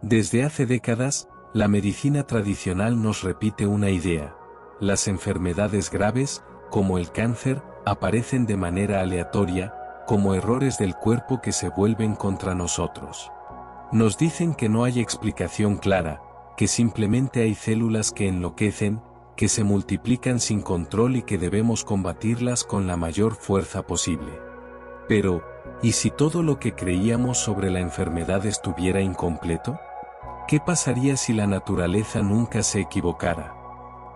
Desde hace décadas, la medicina tradicional nos repite una idea: las enfermedades graves, como el cáncer, aparecen de manera aleatoria, como errores del cuerpo que se vuelven contra nosotros. Nos dicen que no hay explicación clara, que simplemente hay células que enloquecen, que se multiplican sin control y que debemos combatirlas con la mayor fuerza posible. Pero, ¿y si todo lo que creíamos sobre la enfermedad estuviera incompleto? ¿Qué pasaría si la naturaleza nunca se equivocara?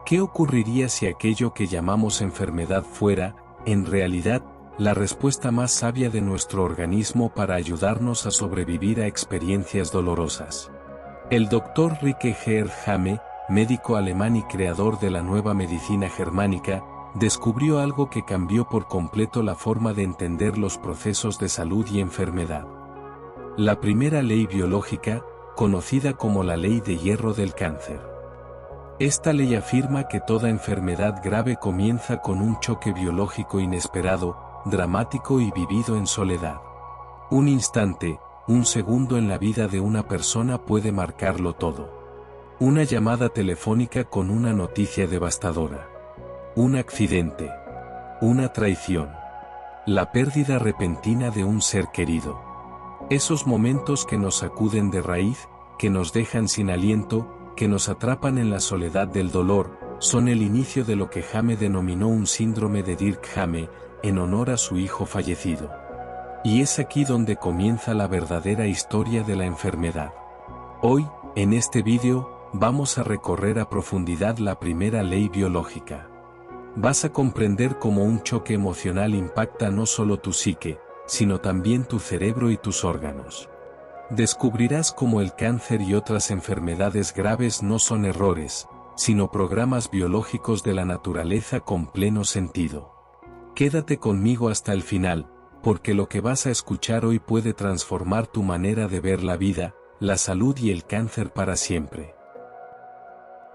¿Qué ocurriría si aquello que llamamos enfermedad fuera, en realidad, la respuesta más sabia de nuestro organismo para ayudarnos a sobrevivir a experiencias dolorosas? El Dr. Rike Georg Hamme, médico alemán y creador de la nueva medicina germánica, descubrió algo que cambió por completo la forma de entender los procesos de salud y enfermedad. La primera ley biológica, conocida como la ley de hierro del cáncer. Esta ley afirma que toda enfermedad grave comienza con un choque biológico inesperado, dramático y vivido en soledad. Un instante, un segundo en la vida de una persona puede marcarlo todo. Una llamada telefónica con una noticia devastadora. Un accidente. Una traición. La pérdida repentina de un ser querido. Esos momentos que nos sacuden de raíz, que nos dejan sin aliento, que nos atrapan en la soledad del dolor, son el inicio de lo que Hamme denominó un síndrome de Dirk Hamme, en honor a su hijo fallecido. Y es aquí donde comienza la verdadera historia de la enfermedad. Hoy, en este vídeo, vamos a recorrer a profundidad la primera ley biológica. Vas a comprender cómo un choque emocional impacta no solo tu psique, sino también tu cerebro y tus órganos. Descubrirás cómo el cáncer y otras enfermedades graves no son errores, sino programas biológicos de la naturaleza con pleno sentido. Quédate conmigo hasta el final, porque lo que vas a escuchar hoy puede transformar tu manera de ver la vida, la salud y el cáncer para siempre.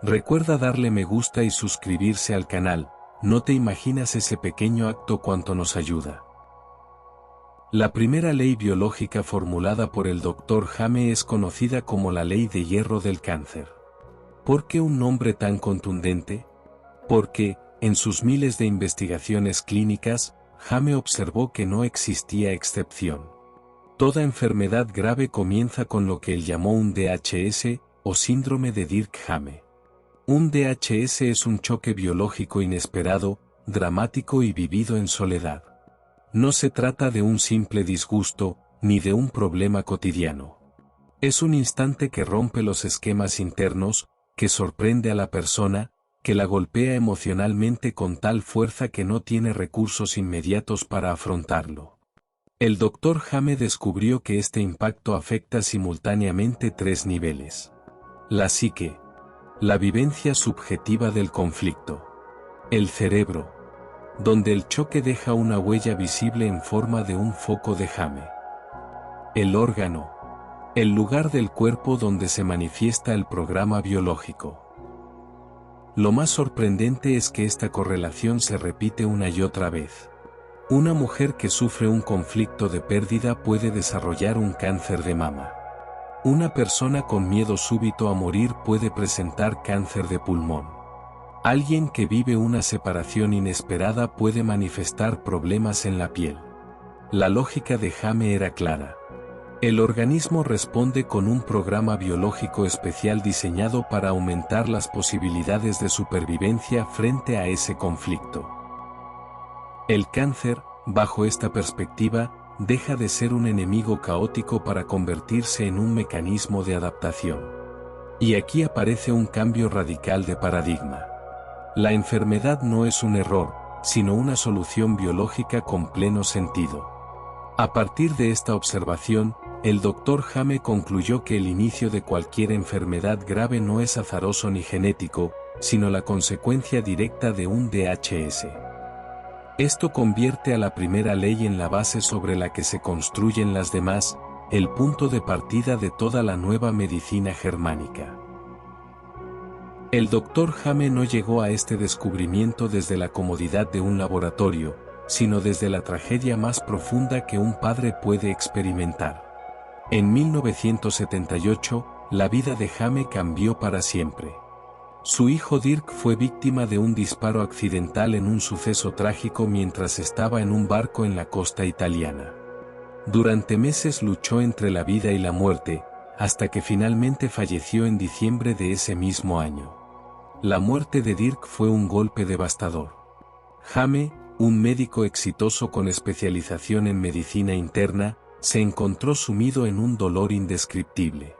Recuerda darle me gusta y suscribirse al canal, no te imaginas ese pequeño acto cuánto nos ayuda. La primera ley biológica formulada por el Dr. Hamme es conocida como la ley de hierro del cáncer. ¿Por qué un nombre tan contundente? Porque, en sus miles de investigaciones clínicas, Hamme observó que no existía excepción. Toda enfermedad grave comienza con lo que él llamó un DHS, o síndrome de Dirk Hamme. Un DHS es un choque biológico inesperado, dramático y vivido en soledad. No se trata de un simple disgusto, ni de un problema cotidiano. Es un instante que rompe los esquemas internos, que sorprende a la persona, que la golpea emocionalmente con tal fuerza que no tiene recursos inmediatos para afrontarlo. El Dr. Hamme descubrió que este impacto afecta simultáneamente tres niveles. La psique. La vivencia subjetiva del conflicto. El cerebro, donde el choque deja una huella visible en forma de un foco de Hamme. El órgano, el lugar del cuerpo donde se manifiesta el programa biológico. Lo más sorprendente es que esta correlación se repite una y otra vez. Una mujer que sufre un conflicto de pérdida puede desarrollar un cáncer de mama. Una persona con miedo súbito a morir puede presentar cáncer de pulmón. Alguien que vive una separación inesperada puede manifestar problemas en la piel. La lógica de Hamme era clara. El organismo responde con un programa biológico especial diseñado para aumentar las posibilidades de supervivencia frente a ese conflicto. El cáncer, bajo esta perspectiva, deja de ser un enemigo caótico para convertirse en un mecanismo de adaptación. Y aquí aparece un cambio radical de paradigma. La enfermedad no es un error, sino una solución biológica con pleno sentido. A partir de esta observación, el Dr. Hamme concluyó que el inicio de cualquier enfermedad grave no es azaroso ni genético, sino la consecuencia directa de un DHS. Esto convierte a la primera ley en la base sobre la que se construyen las demás, el punto de partida de toda la nueva medicina germánica. El Dr. Hamme no llegó a este descubrimiento desde la comodidad de un laboratorio, sino desde la tragedia más profunda que un padre puede experimentar. En 1978, la vida de Jame cambió para siempre. Su hijo Dirk fue víctima de un disparo accidental en un suceso trágico mientras estaba en un barco en la costa italiana. Durante meses luchó entre la vida y la muerte, hasta que finalmente falleció en diciembre de ese mismo año. La muerte de Dirk fue un golpe devastador. Jame, un médico exitoso con especialización en medicina interna, se encontró sumido en un dolor indescriptible.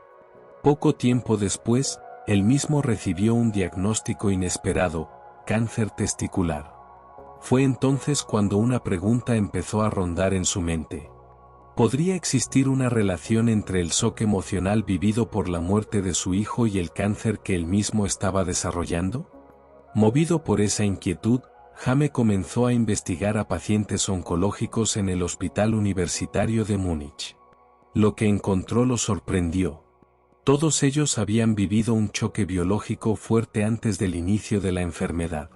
Poco tiempo después, él mismo recibió un diagnóstico inesperado: cáncer testicular. Fue entonces cuando una pregunta empezó a rondar en su mente. ¿Podría existir una relación entre el shock emocional vivido por la muerte de su hijo y el cáncer que él mismo estaba desarrollando? Movido por esa inquietud, Jame comenzó a investigar a pacientes oncológicos en el Hospital Universitario de Múnich. Lo que encontró lo sorprendió. Todos ellos habían vivido un choque biológico fuerte antes del inicio de la enfermedad.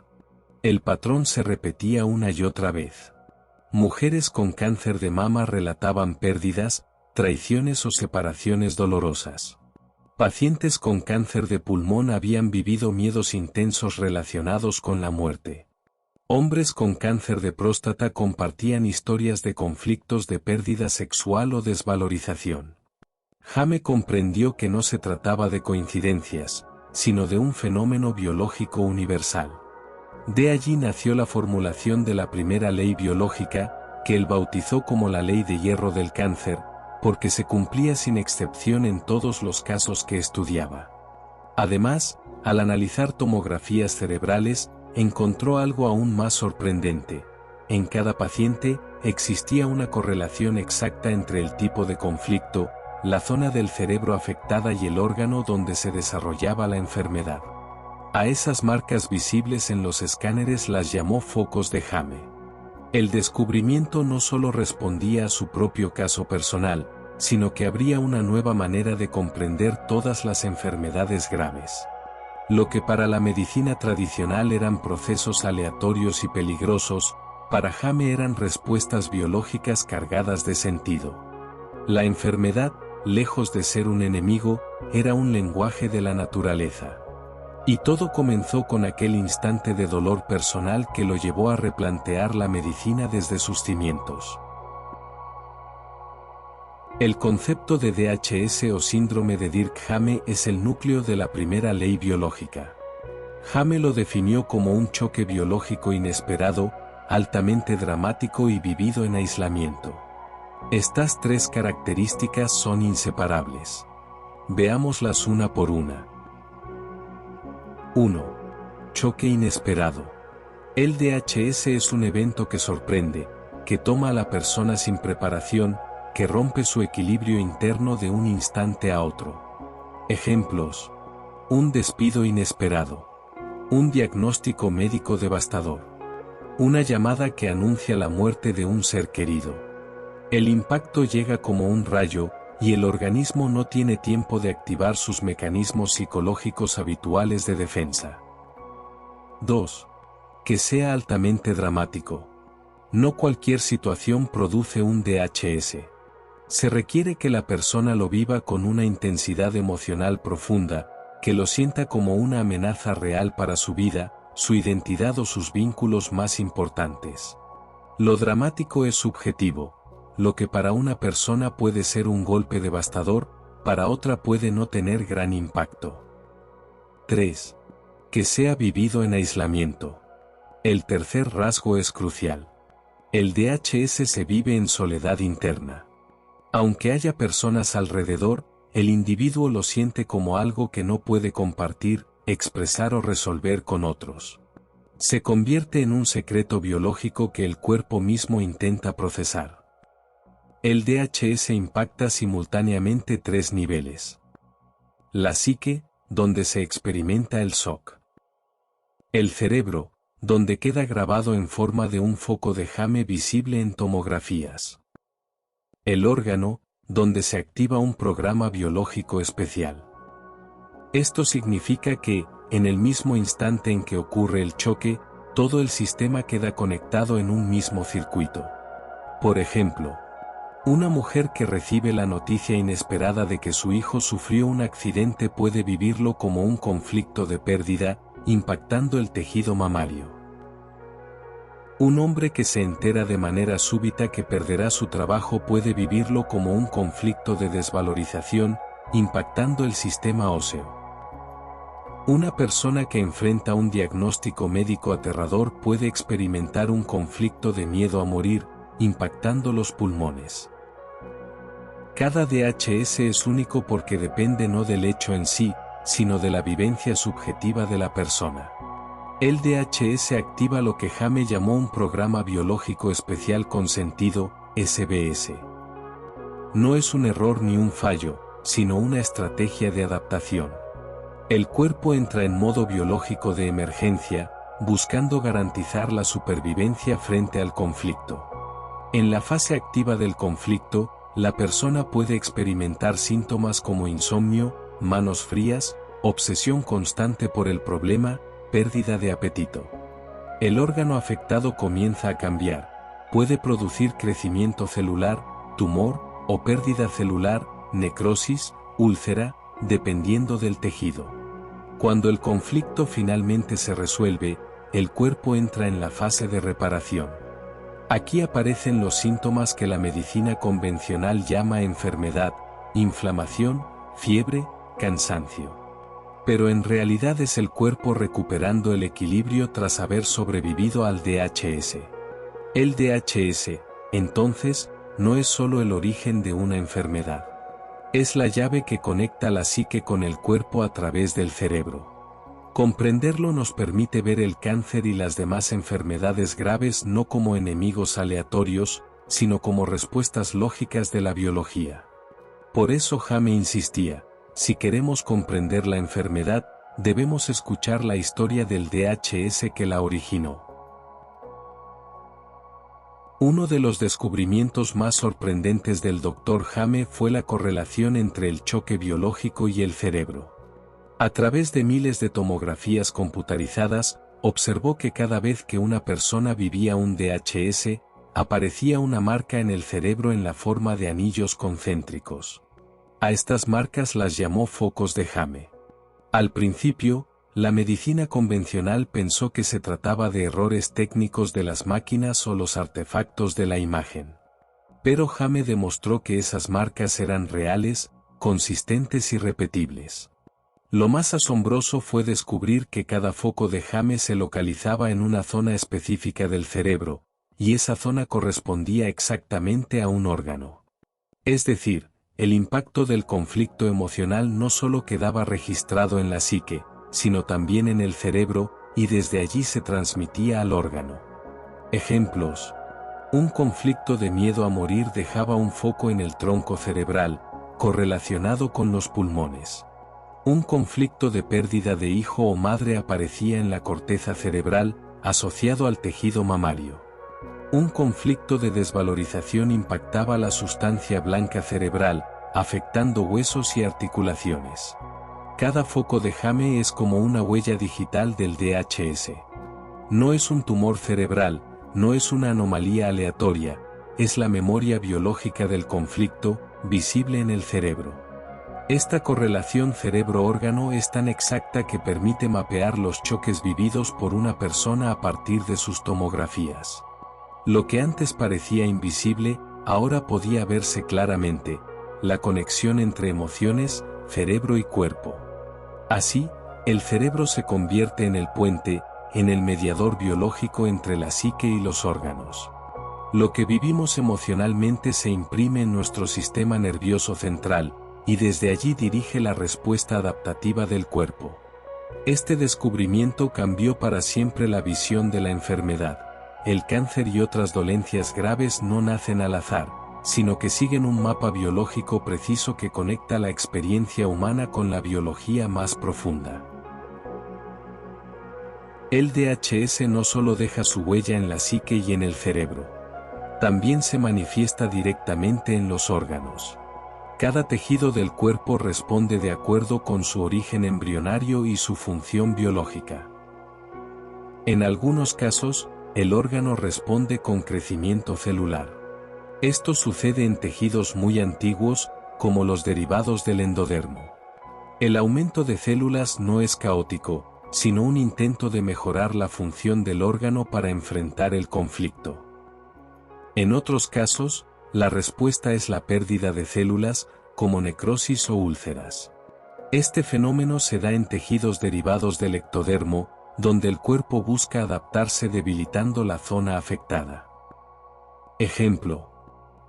El patrón se repetía una y otra vez. Mujeres con cáncer de mama relataban pérdidas, traiciones o separaciones dolorosas. Pacientes con cáncer de pulmón habían vivido miedos intensos relacionados con la muerte. Hombres con cáncer de próstata compartían historias de conflictos de pérdida sexual o desvalorización. Jame comprendió que no se trataba de coincidencias, sino de un fenómeno biológico universal. De allí nació la formulación de la primera ley biológica, que él bautizó como la ley de hierro del cáncer, porque se cumplía sin excepción en todos los casos que estudiaba. Además, al analizar tomografías cerebrales, encontró algo aún más sorprendente. En cada paciente, existía una correlación exacta entre el tipo de conflicto, la zona del cerebro afectada y el órgano donde se desarrollaba la enfermedad. A esas marcas visibles en los escáneres las llamó focos de Jame. El descubrimiento no solo respondía a su propio caso personal, sino que abría una nueva manera de comprender todas las enfermedades graves. Lo que para la medicina tradicional eran procesos aleatorios y peligrosos, para Jame eran respuestas biológicas cargadas de sentido. La enfermedad, lejos de ser un enemigo, era un lenguaje de la naturaleza. Y todo comenzó con aquel instante de dolor personal que lo llevó a replantear la medicina desde sus cimientos. El concepto de DHS o síndrome de Dirk-Jame es el núcleo de la primera ley biológica. Jame lo definió como un choque biológico inesperado, altamente dramático y vivido en aislamiento. Estas tres características son inseparables. Veámoslas una por una. 1. Choque inesperado. El DHS es un evento que sorprende, que toma a la persona sin preparación, que rompe su equilibrio interno de un instante a otro. Ejemplos: un despido inesperado, un diagnóstico médico devastador, una llamada que anuncia la muerte de un ser querido. El impacto llega como un rayo, y el organismo no tiene tiempo de activar sus mecanismos psicológicos habituales de defensa. 2. Que sea altamente dramático. No cualquier situación produce un DHS. Se requiere que la persona lo viva con una intensidad emocional profunda, que lo sienta como una amenaza real para su vida, su identidad o sus vínculos más importantes. Lo dramático es subjetivo. Lo que para una persona puede ser un golpe devastador, para otra puede no tener gran impacto. 3. Que sea vivido en aislamiento. El tercer rasgo es crucial. El DHS se vive en soledad interna. Aunque haya personas alrededor, el individuo lo siente como algo que no puede compartir, expresar o resolver con otros. Se convierte en un secreto biológico que el cuerpo mismo intenta procesar. El DHS impacta simultáneamente tres niveles. La psique, donde se experimenta el shock. El cerebro, donde queda grabado en forma de un foco de Jame visible en tomografías. El órgano, donde se activa un programa biológico especial. Esto significa que, en el mismo instante en que ocurre el choque, todo el sistema queda conectado en un mismo circuito. Por ejemplo, Una mujer que recibe la noticia inesperada de que su hijo sufrió un accidente puede vivirlo como un conflicto de pérdida, impactando el tejido mamario. Un hombre que se entera de manera súbita que perderá su trabajo puede vivirlo como un conflicto de desvalorización, impactando el sistema óseo. Una persona que enfrenta un diagnóstico médico aterrador puede experimentar un conflicto de miedo a morir, impactando los pulmones. Cada DHS es único porque depende no del hecho en sí, sino de la vivencia subjetiva de la persona. El DHS activa lo que Jame llamó un programa biológico especial con sentido, SBS. No es un error ni un fallo, sino una estrategia de adaptación. El cuerpo entra en modo biológico de emergencia, buscando garantizar la supervivencia frente al conflicto. En la fase activa del conflicto, la persona puede experimentar síntomas como insomnio, manos frías, obsesión constante por el problema, pérdida de apetito. El órgano afectado comienza a cambiar, puede producir crecimiento celular, tumor, o pérdida celular, necrosis, úlcera, dependiendo del tejido. Cuando el conflicto finalmente se resuelve, el cuerpo entra en la fase de reparación. Aquí aparecen los síntomas que la medicina convencional llama enfermedad, inflamación, fiebre, cansancio. Pero en realidad es el cuerpo recuperando el equilibrio tras haber sobrevivido al DHS. El DHS, entonces, no es solo el origen de una enfermedad. Es la llave que conecta la psique con el cuerpo a través del cerebro. Comprenderlo nos permite ver el cáncer y las demás enfermedades graves no como enemigos aleatorios, sino como respuestas lógicas de la biología. Por eso Jame insistía, si queremos comprender la enfermedad, debemos escuchar la historia del DHS que la originó. Uno de los descubrimientos más sorprendentes del Dr. Jame fue la correlación entre el choque biológico y el cerebro. A través de miles de tomografías computarizadas, observó que cada vez que una persona vivía un DHS, aparecía una marca en el cerebro en la forma de anillos concéntricos. A estas marcas las llamó focos de Jame. Al principio, la medicina convencional pensó que se trataba de errores técnicos de las máquinas o los artefactos de la imagen. Pero Jame demostró que esas marcas eran reales, consistentes y repetibles. Lo más asombroso fue descubrir que cada foco de Jame se localizaba en una zona específica del cerebro, y esa zona correspondía exactamente a un órgano. Es decir, el impacto del conflicto emocional no solo quedaba registrado en la psique, sino también en el cerebro, y desde allí se transmitía al órgano. Ejemplos. Un conflicto de miedo a morir dejaba un foco en el tronco cerebral, correlacionado con los pulmones. Un conflicto de pérdida de hijo o madre aparecía en la corteza cerebral, asociado al tejido mamario. Un conflicto de desvalorización impactaba la sustancia blanca cerebral, afectando huesos y articulaciones. Cada foco de Jame es como una huella digital del DHS. No es un tumor cerebral, no es una anomalía aleatoria, es la memoria biológica del conflicto, visible en el cerebro. Esta correlación cerebro-órgano es tan exacta que permite mapear los choques vividos por una persona a partir de sus tomografías. Lo que antes parecía invisible, ahora podía verse claramente, la conexión entre emociones, cerebro y cuerpo. Así, el cerebro se convierte en el puente, en el mediador biológico entre la psique y los órganos. Lo que vivimos emocionalmente se imprime en nuestro sistema nervioso central, y desde allí dirige la respuesta adaptativa del cuerpo. Este descubrimiento cambió para siempre la visión de la enfermedad. El cáncer y otras dolencias graves no nacen al azar, sino que siguen un mapa biológico preciso que conecta la experiencia humana con la biología más profunda. El DHS no solo deja su huella en la psique y en el cerebro. También se manifiesta directamente en los órganos. Cada tejido del cuerpo responde de acuerdo con su origen embrionario y su función biológica. En algunos casos, el órgano responde con crecimiento celular. Esto sucede en tejidos muy antiguos, como los derivados del endodermo. El aumento de células no es caótico, sino un intento de mejorar la función del órgano para enfrentar el conflicto. En otros casos, la respuesta es la pérdida de células, como necrosis o úlceras. Este fenómeno se da en tejidos derivados del ectodermo, donde el cuerpo busca adaptarse debilitando la zona afectada. Ejemplo: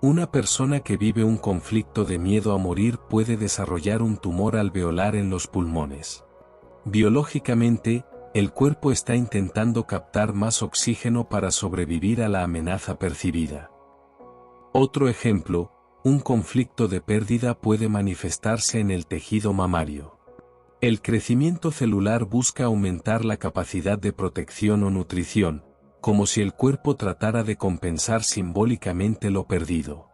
una persona que vive un conflicto de miedo a morir puede desarrollar un tumor alveolar en los pulmones. Biológicamente, el cuerpo está intentando captar más oxígeno para sobrevivir a la amenaza percibida. Otro ejemplo: un conflicto de pérdida puede manifestarse en el tejido mamario. El crecimiento celular busca aumentar la capacidad de protección o nutrición, como si el cuerpo tratara de compensar simbólicamente lo perdido.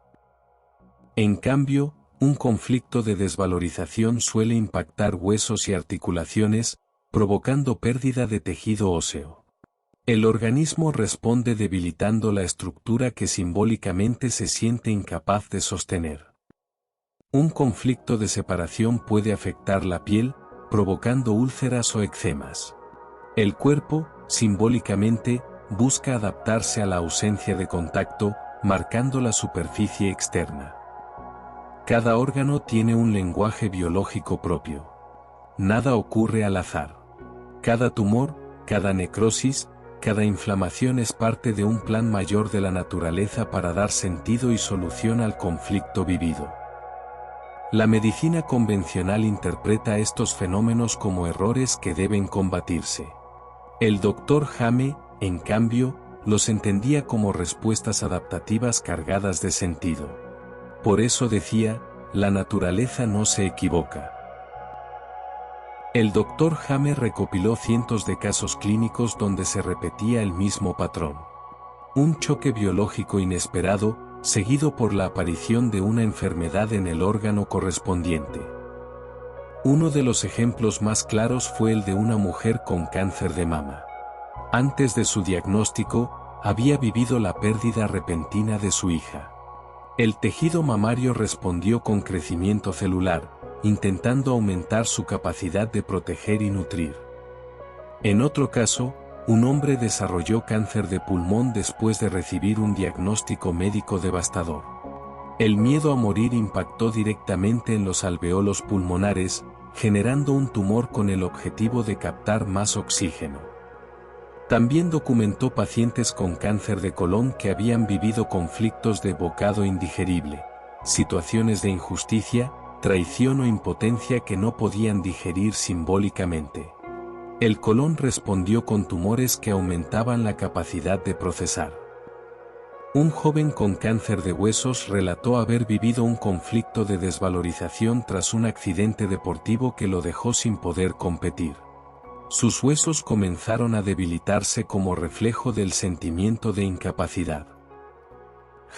En cambio, un conflicto de desvalorización suele impactar huesos y articulaciones, provocando pérdida de tejido óseo. El organismo responde debilitando la estructura que simbólicamente se siente incapaz de sostener. Un conflicto de separación puede afectar la piel, provocando úlceras o eczemas. El cuerpo, simbólicamente, busca adaptarse a la ausencia de contacto, marcando la superficie externa. Cada órgano tiene un lenguaje biológico propio. Nada ocurre al azar. Cada tumor, cada necrosis, cada inflamación es parte de un plan mayor de la naturaleza para dar sentido y solución al conflicto vivido. La medicina convencional interpreta estos fenómenos como errores que deben combatirse. El Dr. Hame, en cambio, los entendía como respuestas adaptativas cargadas de sentido. Por eso decía: la naturaleza no se equivoca. El Dr. Hame recopiló cientos de casos clínicos donde se repetía el mismo patrón. Un choque biológico inesperado, seguido por la aparición de una enfermedad en el órgano correspondiente. Uno de los ejemplos más claros fue el de una mujer con cáncer de mama. Antes de su diagnóstico, había vivido la pérdida repentina de su hija. El tejido mamario respondió con crecimiento celular, intentando aumentar su capacidad de proteger y nutrir. En otro caso, un hombre desarrolló cáncer de pulmón después de recibir un diagnóstico médico devastador. El miedo a morir impactó directamente en los alveolos pulmonares, generando un tumor con el objetivo de captar más oxígeno. También documentó pacientes con cáncer de colon que habían vivido conflictos de bocado indigerible, situaciones de injusticia, traición o impotencia que no podían digerir simbólicamente. El colon respondió con tumores que aumentaban la capacidad de procesar. Un joven con cáncer de huesos relató haber vivido un conflicto de desvalorización tras un accidente deportivo que lo dejó sin poder competir. Sus huesos comenzaron a debilitarse como reflejo del sentimiento de incapacidad.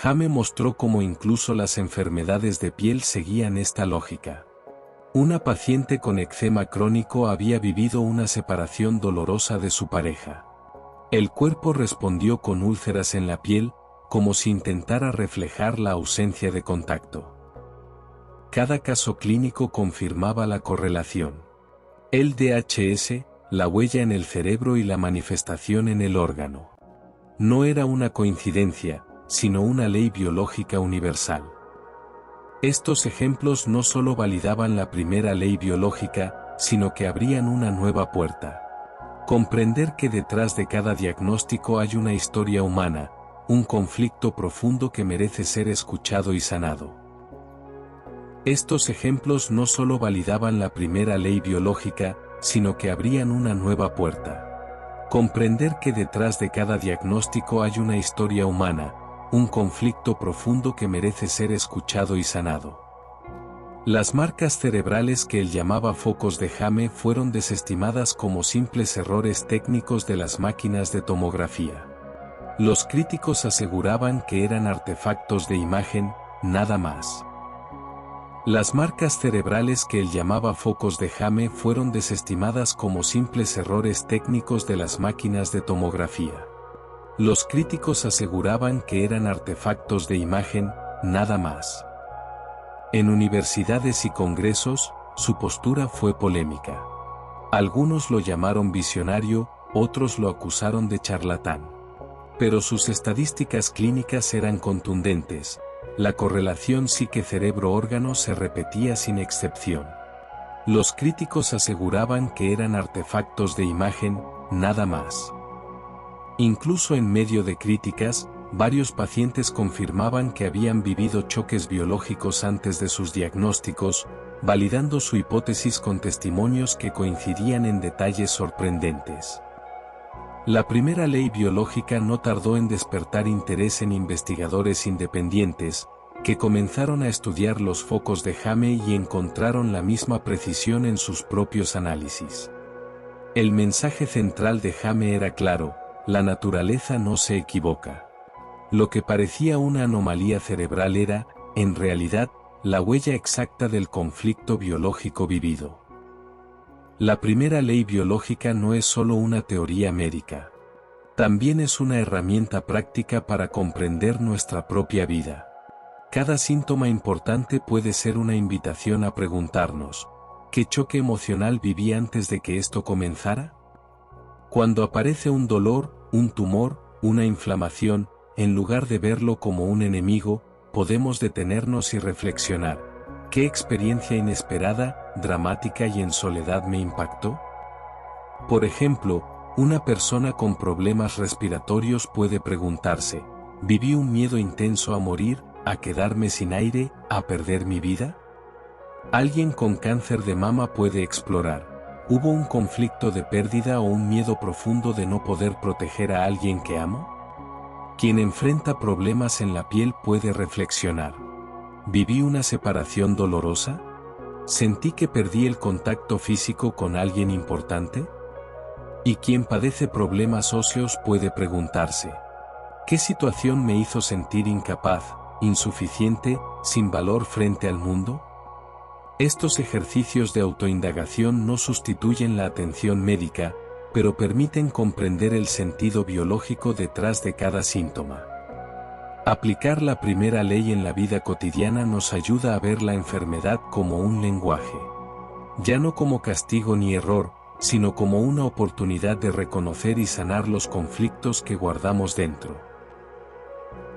Hame mostró cómo incluso las enfermedades de piel seguían esta lógica. Una paciente con eczema crónico había vivido una separación dolorosa de su pareja. El cuerpo respondió con úlceras en la piel, como si intentara reflejar la ausencia de contacto. Cada caso clínico confirmaba la correlación. El DHS, la huella en el cerebro y la manifestación en el órgano. No era una coincidencia, sino una ley biológica universal. Estos ejemplos no solo validaban la primera ley biológica, sino que abrían una nueva puerta. Comprender que detrás de cada diagnóstico hay una historia humana, un conflicto profundo que merece ser escuchado y sanado. Estos ejemplos no solo validaban la primera ley biológica, sino que abrían una nueva puerta. Comprender que detrás de cada diagnóstico hay una historia humana, un conflicto profundo que merece ser escuchado y sanado. Las marcas cerebrales que él llamaba focos de Hame fueron desestimadas como simples errores técnicos de las máquinas de tomografía. Los críticos aseguraban que eran artefactos de imagen, nada más. Las marcas cerebrales que él llamaba focos de Hame fueron desestimadas como simples errores técnicos de las máquinas de tomografía. Los críticos aseguraban que eran artefactos de imagen, nada más. En universidades y congresos, su postura fue polémica. Algunos lo llamaron visionario, otros lo acusaron de charlatán. Pero sus estadísticas clínicas eran contundentes. La correlación psique-cerebro-órgano se repetía sin excepción. Los críticos aseguraban que eran artefactos de imagen, nada más. Incluso en medio de críticas, varios pacientes confirmaban que habían vivido choques biológicos antes de sus diagnósticos, validando su hipótesis con testimonios que coincidían en detalles sorprendentes. La primera ley biológica no tardó en despertar interés en investigadores independientes, que comenzaron a estudiar los focos de Hame y encontraron la misma precisión en sus propios análisis. El mensaje central de Hame era claro: la naturaleza no se equivoca. Lo que parecía una anomalía cerebral era, en realidad, la huella exacta del conflicto biológico vivido. La primera ley biológica no es solo una teoría médica. También es una herramienta práctica para comprender nuestra propia vida. Cada síntoma importante puede ser una invitación a preguntarnos: ¿qué choque emocional viví antes de que esto comenzara? Cuando aparece un dolor, un tumor, una inflamación, en lugar de verlo como un enemigo, podemos detenernos y reflexionar: ¿qué experiencia inesperada, dramática y en soledad me impactó? Por ejemplo, una persona con problemas respiratorios puede preguntarse: ¿viví un miedo intenso a morir, a quedarme sin aire, a perder mi vida? Alguien con cáncer de mama puede explorar: ¿hubo un conflicto de pérdida o un miedo profundo de no poder proteger a alguien que amo? Quien enfrenta problemas en la piel puede reflexionar: ¿viví una separación dolorosa? ¿Sentí que perdí el contacto físico con alguien importante? Y quien padece problemas óseos puede preguntarse: ¿qué situación me hizo sentir incapaz, insuficiente, sin valor frente al mundo? Estos ejercicios de autoindagación no sustituyen la atención médica, pero permiten comprender el sentido biológico detrás de cada síntoma. Aplicar la primera ley en la vida cotidiana nos ayuda a ver la enfermedad como un lenguaje. Ya no como castigo ni error, sino como una oportunidad de reconocer y sanar los conflictos que guardamos dentro.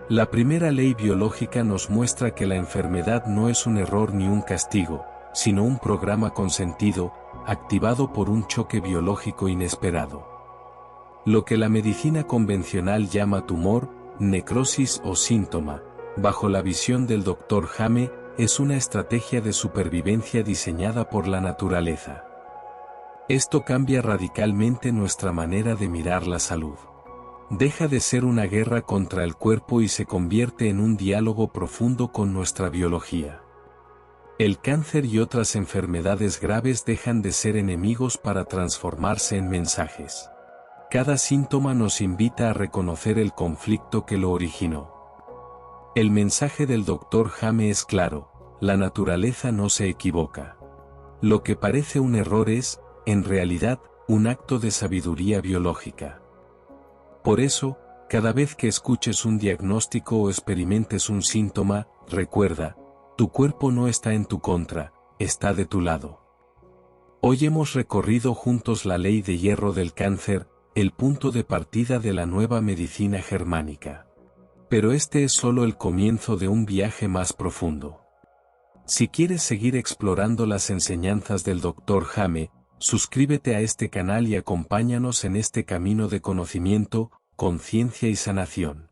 La primera ley biológica nos muestra que la enfermedad no es un error ni un castigo, sino un programa consentido, activado por un choque biológico inesperado. Lo que la medicina convencional llama tumor, necrosis o síntoma, bajo la visión del Dr. Hame, es una estrategia de supervivencia diseñada por la naturaleza. Esto cambia radicalmente nuestra manera de mirar la salud. Deja de ser una guerra contra el cuerpo y se convierte en un diálogo profundo con nuestra biología. El cáncer y otras enfermedades graves dejan de ser enemigos para transformarse en mensajes. Cada síntoma nos invita a reconocer el conflicto que lo originó. El mensaje del Dr. Hame es claro: la naturaleza no se equivoca. Lo que parece un error es, en realidad, un acto de sabiduría biológica. Por eso, cada vez que escuches un diagnóstico o experimentes un síntoma, recuerda: tu cuerpo no está en tu contra, está de tu lado. Hoy hemos recorrido juntos la ley de hierro del cáncer, el punto de partida de la nueva medicina germánica. Pero este es solo el comienzo de un viaje más profundo. Si quieres seguir explorando las enseñanzas del Dr. Hame, suscríbete a este canal y acompáñanos en este camino de conocimiento, conciencia y sanación.